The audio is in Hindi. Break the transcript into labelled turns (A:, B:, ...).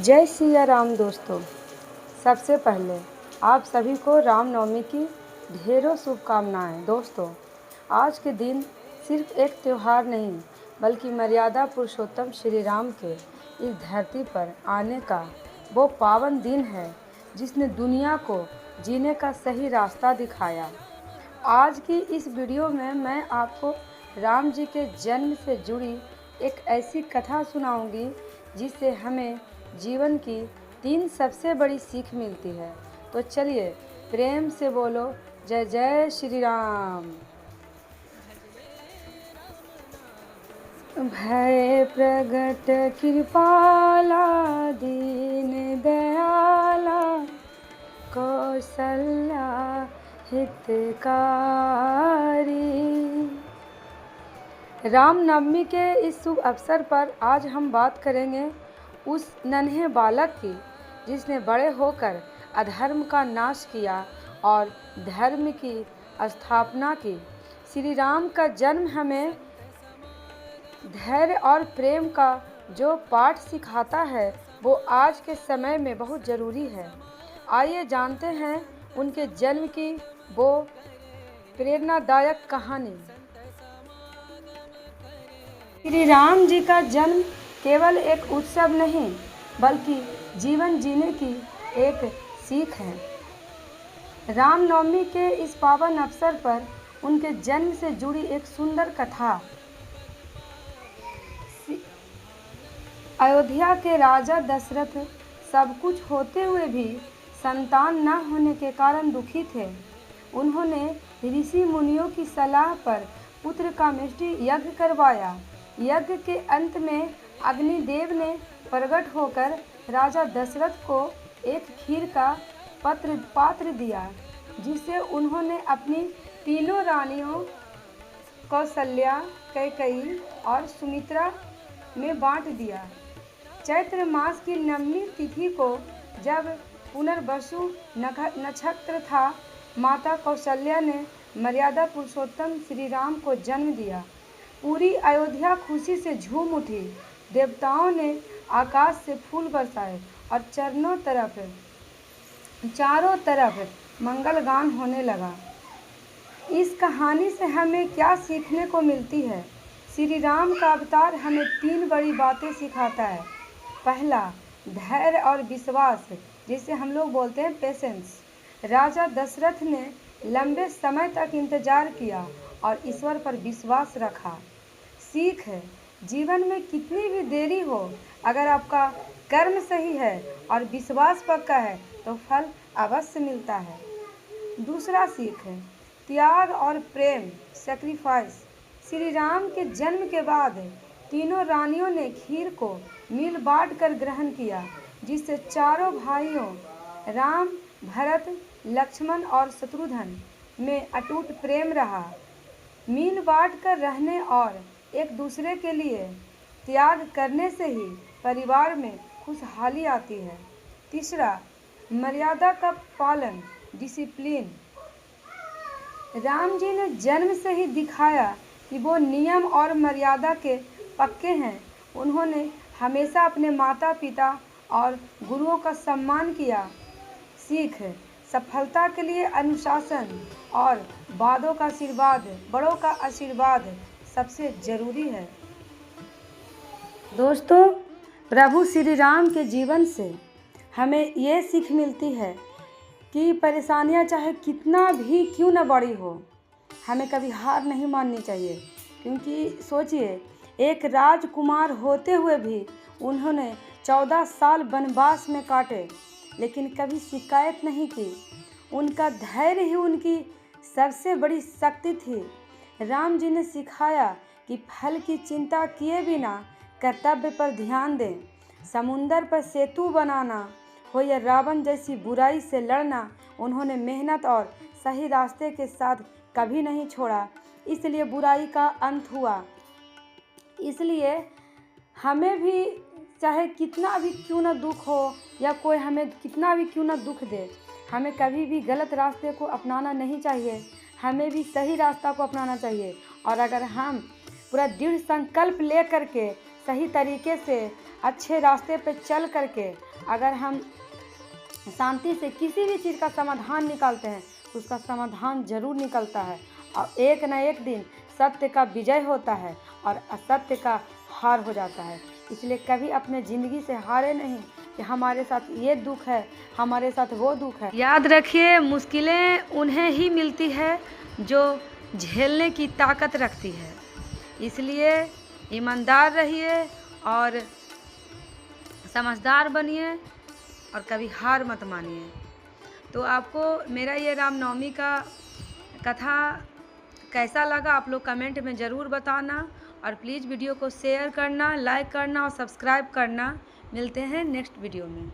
A: जय सिया राम दोस्तों। सबसे पहले आप सभी को रामनवमी की ढेरों शुभकामनाएं। दोस्तों, आज के दिन सिर्फ एक त्यौहार नहीं बल्कि मर्यादा पुरुषोत्तम श्री राम के इस धरती पर आने का वो पावन दिन है जिसने दुनिया को जीने का सही रास्ता दिखाया। आज की इस वीडियो में मैं आपको राम जी के जन्म से जुड़ी एक ऐसी कथा सुनाऊंगी जिससे हमें जीवन की 3 सबसे बड़ी सीख मिलती है। तो चलिए प्रेम से बोलो जय जय श्री राम। भय प्रगट कृपाला दीन दयाला कौशल्या हितकारी। रामनवमी के इस शुभ अवसर पर आज हम बात करेंगे उस नन्हे बालक की जिसने बड़े होकर अधर्म का नाश किया और धर्म की स्थापना की। श्री राम का जन्म हमें धैर्य और प्रेम का जो पाठ सिखाता है वो आज के समय में बहुत ज़रूरी है। आइए जानते हैं उनके जन्म की वो प्रेरणादायक कहानी। श्री राम जी का जन्म केवल एक उत्सव नहीं बल्कि जीवन जीने की एक सीख है। रामनवमी के इस पावन अवसर पर उनके जन्म से जुड़ी एक सुंदर कथा। अयोध्या के राजा दशरथ सब कुछ होते हुए भी संतान न होने के कारण दुखी थे। उन्होंने ऋषि मुनियों की सलाह पर पुत्र का मिष्टि यज्ञ करवाया। यज्ञ के अंत में अग्निदेव ने प्रकट होकर राजा दशरथ को एक खीर का पात्र दिया जिसे उन्होंने अपनी तीनों रानियों कौशल्या, कैकेयी और सुमित्रा में बांट दिया। चैत्र मास की नवमी तिथि को जब पुनर्वसु नक्षत्र था, माता कौशल्या ने मर्यादा पुरुषोत्तम श्री राम को जन्म दिया। पूरी अयोध्या खुशी से झूम उठी। देवताओं ने आकाश से फूल बरसाए और चारों तरफ मंगल गान होने लगा। इस कहानी से हमें क्या सीखने को मिलती है? श्री राम का अवतार हमें 3 बड़ी बातें सिखाता है। पहला, धैर्य और विश्वास, जिसे हम लोग बोलते हैं पेशेंस। राजा दशरथ ने लंबे समय तक इंतजार किया और ईश्वर पर विश्वास रखा। सीख है, जीवन में कितनी भी देरी हो, अगर आपका कर्म सही है और विश्वास पक्का है तो फल अवश्य मिलता है। दूसरा सीख है त्याग और प्रेम, सेक्रीफाइस। श्री राम के जन्म के बाद तीनों रानियों ने खीर को मिल बांट कर ग्रहण किया, जिससे चारों भाइयों राम, भरत, लक्ष्मण और शत्रुघ्न में अटूट प्रेम रहा। मिल बांट कर रहने और एक दूसरे के लिए त्याग करने से ही परिवार में खुशहाली आती है। तीसरा, मर्यादा का पालन, डिसिप्लिन। राम जी ने जन्म से ही दिखाया कि वो नियम और मर्यादा के पक्के हैं। उन्होंने हमेशा अपने माता पिता और गुरुओं का सम्मान किया। सीख है, सफलता के लिए अनुशासन और बड़ों का आशीर्वाद सबसे ज़रूरी है। दोस्तों, प्रभु श्री राम के जीवन से हमें ये सीख मिलती है कि परेशानियां चाहे कितना भी क्यों न बड़ी हो, हमें कभी हार नहीं माननी चाहिए। क्योंकि सोचिए, एक राजकुमार होते हुए भी उन्होंने 14 साल वनवास में काटे लेकिन कभी शिकायत नहीं की। उनका धैर्य ही उनकी सबसे बड़ी शक्ति थी। राम जी ने सिखाया कि फल की चिंता किए बिना कर्तव्य पर ध्यान दें। समुंदर पर सेतु बनाना हो या रावण जैसी बुराई से लड़ना, उन्होंने मेहनत और सही रास्ते के साथ कभी नहीं छोड़ा, इसलिए बुराई का अंत हुआ। इसलिए हमें भी चाहे कितना भी क्यों न दुख हो या कोई हमें कितना भी क्यों न दुख दे, हमें कभी भी गलत रास्ते को अपनाना नहीं चाहिए। हमें भी सही रास्ता को अपनाना चाहिए। और अगर हम पूरा दृढ़ संकल्प ले करके सही तरीके से अच्छे रास्ते पे चल करके अगर हम शांति से किसी भी चीज़ का समाधान निकालते हैं तो उसका समाधान जरूर निकलता है और एक न एक दिन सत्य का विजय होता है और असत्य का हार हो जाता है। इसलिए कभी अपने ज़िंदगी से हारे नहीं कि हमारे साथ ये दुख है, हमारे साथ वो दुख है। याद रखिए, मुश्किलें उन्हें ही मिलती है जो झेलने की ताकत रखती है। इसलिए ईमानदार रहिए और समझदार बनिए और कभी हार मत मानिए। तो आपको मेरा ये रामनवमी का कथा कैसा लगा आप लोग कमेंट में ज़रूर बताना और प्लीज़ वीडियो को शेयर करना, लाइक करना और सब्सक्राइब करना। मिलते हैं नेक्स्ट वीडियो में।